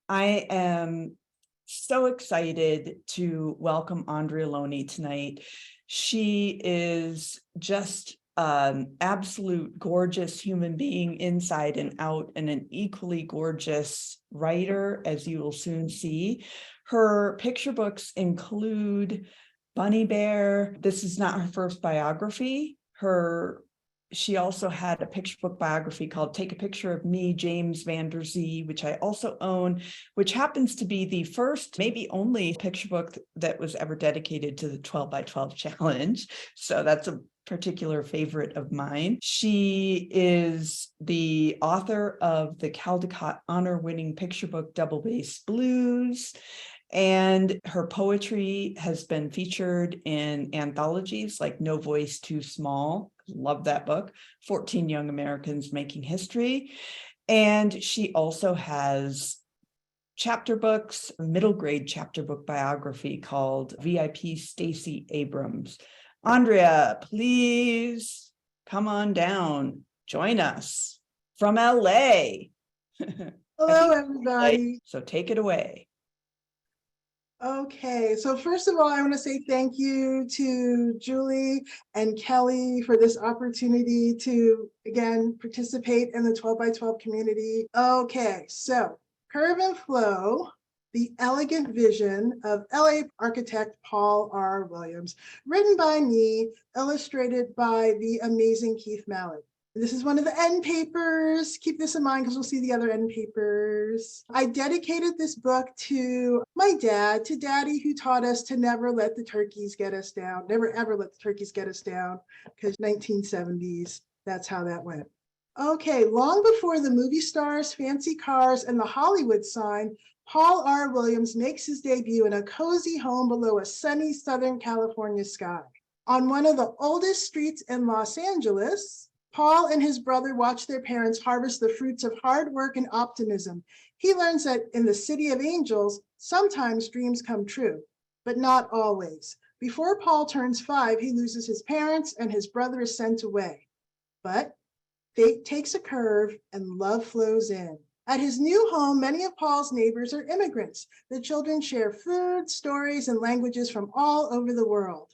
I am so excited to welcome Andrea Loney tonight. She is just an absolute gorgeous human being inside and out, and an equally gorgeous writer, as you will soon see. Her picture books include Bunny Bear. This is not her first biography. She also had a picture book biography called Take a Picture of Me, James Van Der Zee, which I also own, which happens to be the first, maybe only picture book that was ever dedicated to the 12 by 12 challenge. So that's a particular favorite of mine. She is the author of the Caldecott honor-winning picture book Double Bass Blues. And her poetry has been featured in anthologies like No Voice Too Small. Love that book. 14 Young Americans Making History. And she also has chapter books, a middle grade chapter book biography called VIP Stacey Abrams. Andrea, please come on down. Join us from LA. Hello, everybody. So take it away. Okay, so first of all, I want to say thank you to Julie and Kelly for this opportunity to, again, participate in the 12 by 12 community. Okay, so Curve and Flow, the elegant vision of LA architect Paul R. Williams, written by me, illustrated by the amazing Keith Mallett. This is one of the end papers. Keep this in mind because we'll see the other end papers. I dedicated this book to my dad, to Daddy, who taught us to never let the turkeys get us down. Never, ever let the turkeys get us down, because 1970s, that's how that went. Okay, long before the movie stars, fancy cars, and the Hollywood sign, Paul R. Williams makes his debut in a cozy home below a sunny Southern California sky. On one of the oldest streets in Los Angeles, Paul and his brother watch their parents harvest the fruits of hard work and optimism. He learns that in the city of angels, sometimes dreams come true, but not always. Before Paul turns 5, he loses his parents and his brother is sent away. But fate takes a curve and love flows in. At his new home, many of Paul's neighbors are immigrants. The children share food, stories, and languages from all over the world.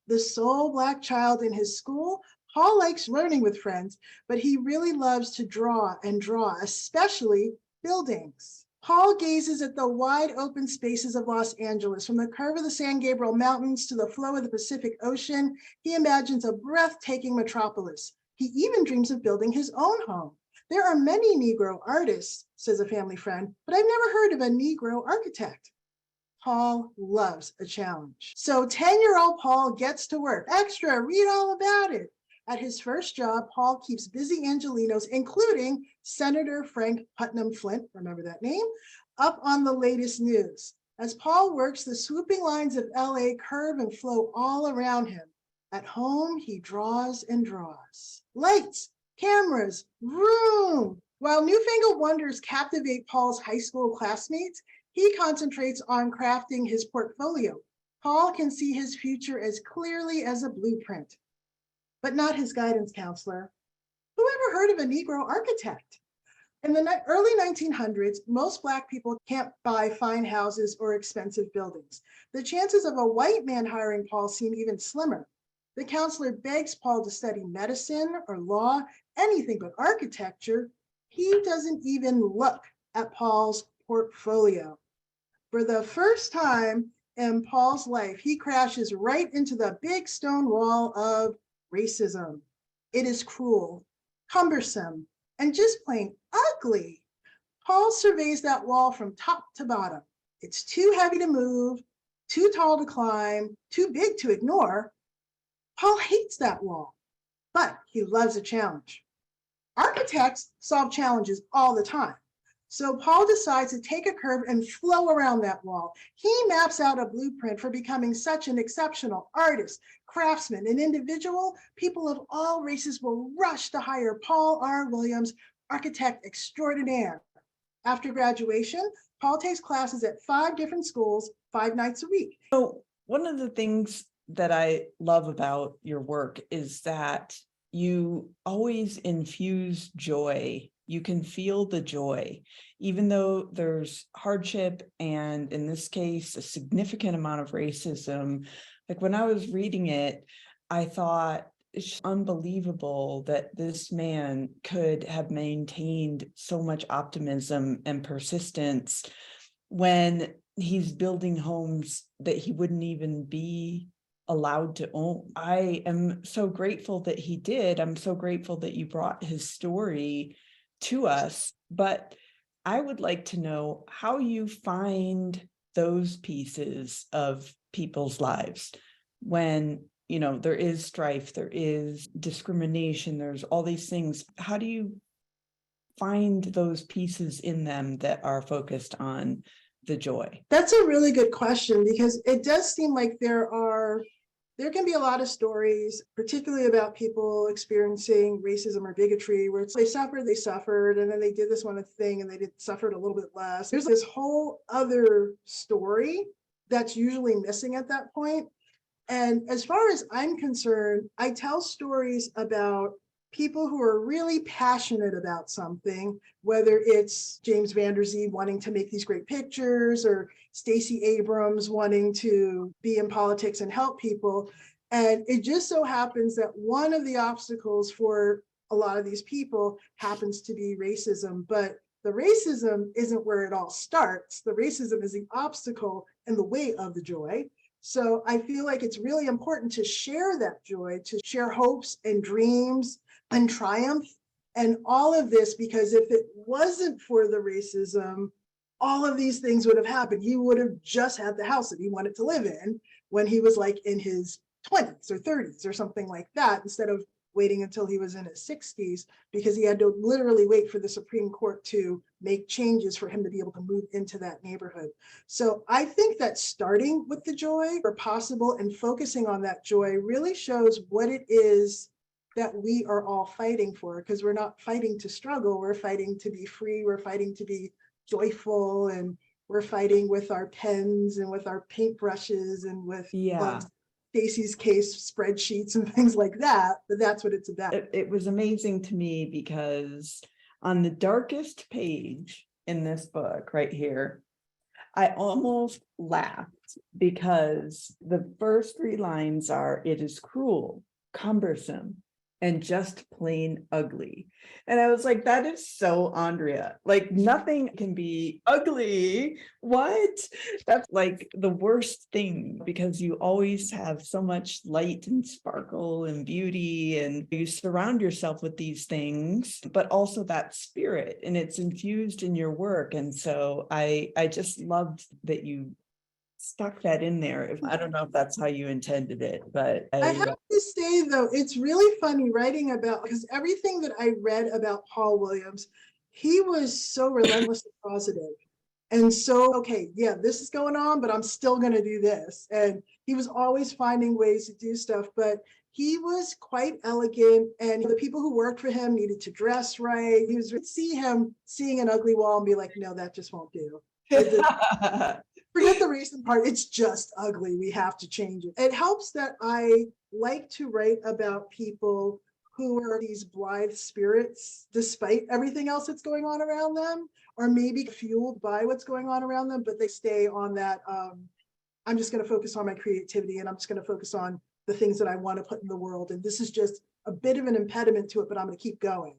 The sole Black child in his school, Paul likes learning with friends, but he really loves to draw, especially buildings. Paul gazes at the wide open spaces of Los Angeles, from the curve of the San Gabriel Mountains to the flow of the Pacific Ocean. He imagines a breathtaking metropolis. He even dreams of building his own home. There are many Negro artists, says a family friend, but I've never heard of a Negro architect. Paul loves a challenge. So 10-year-old Paul gets to work. Extra, read all about it. At his first job, Paul keeps busy Angelinos, including Senator Frank Putnam Flint, remember that name, up on the latest news. As Paul works, the swooping lines of LA curve and flow all around him. At home, he draws and draws. Lights, cameras, room. While newfangled wonders captivate Paul's high school classmates, he concentrates on crafting his portfolio. Paul can see his future as clearly as a blueprint, but not his guidance counselor. Who ever heard of a Negro architect? In the early 1900s, most Black people can't buy fine houses or expensive buildings. The chances of a white man hiring Paul seem even slimmer. The counselor begs Paul to study medicine or law, anything but architecture. He doesn't even look at Paul's portfolio. For the first time in Paul's life, he crashes right into the big stone wall of racism. It is cruel, cumbersome, and just plain ugly. Paul surveys that wall from top to bottom. It's too heavy to move, too tall to climb, too big to ignore. Paul hates that wall, but he loves a challenge. Architects solve challenges all the time. So Paul decides to take a curve and flow around that wall. He maps out a blueprint for becoming such an exceptional artist, craftsman, and individual. People of all races will rush to hire Paul R. Williams, architect extraordinaire. After graduation, Paul takes classes at 5 different schools, 5 nights a week. So one of the things that I love about your work is that you always infuse joy You can feel the joy, even though there's hardship and in this case, a significant amount of racism. Like when I was reading it, I thought it's unbelievable that this man could have maintained so much optimism and persistence when he's building homes that he wouldn't even be allowed to own. I am so grateful that he did. I'm so grateful that you brought his story to us, but I would like to know how you find those pieces of people's lives when, you know, there is strife, there is discrimination, there's all these things. How do you find those pieces in them that are focused on the joy? That's a really good question, because it does seem like there can be a lot of stories, particularly about people experiencing racism or bigotry, where it's they suffered, and then they did this one thing and they suffered a little bit less. There's this whole other story that's usually missing at that point. And as far as I'm concerned, I tell stories about people who are really passionate about something, whether it's James Van Der Zee wanting to make these great pictures or Stacey Abrams wanting to be in politics and help people. And it just so happens that one of the obstacles for a lot of these people happens to be racism. But the racism isn't where it all starts. The racism is the obstacle in the way of the joy. So I feel like it's really important to share that joy, to share hopes and dreams and triumph and all of this, because if it wasn't for the racism, all of these things would have happened. He would have just had the house that he wanted to live in when he was like in his 20s or 30s or something like that, instead of waiting until he was in his 60s, because he had to literally wait for the Supreme Court to make changes for him to be able to move into that neighborhood. So I think that starting with the joy where possible and focusing on that joy really shows what it is that we are all fighting for, because we're not fighting to struggle, we're fighting to be free, we're fighting to be joyful, and we're fighting with our pens and with our paintbrushes and with Stacey's case spreadsheets and things like that, but that's what it's about. It was amazing to me because on the darkest page in this book right here, I almost laughed because the first 3 lines are, "It is cruel, cumbersome, and just plain ugly." And I was like, that is so Andrea. Like nothing can be ugly. What? That's like the worst thing, because you always have so much light and sparkle and beauty, and you surround yourself with these things, but also that spirit, and it's infused in your work. And so I just loved that you stuck that in there. I don't know if that's how you intended it, but I have to say though, it's really funny writing about, because everything that I read about Paul Williams, he was so relentlessly positive. And so, okay, yeah, this is going on, but I'm still going to do this. And he was always finding ways to do stuff, but he was quite elegant, and the people who worked for him needed to dress right. He was see him seeing an ugly wall and be like, no, that just won't do. Forget the recent part, it's just ugly, we have to change it. It helps that I like to write about people who are these blithe spirits despite everything else that's going on around them, or maybe fueled by what's going on around them, but they stay on that, I'm just going to focus on my creativity, and I'm just going to focus on the things that I want to put in the world. And this is just a bit of an impediment to it, but I'm going to keep going.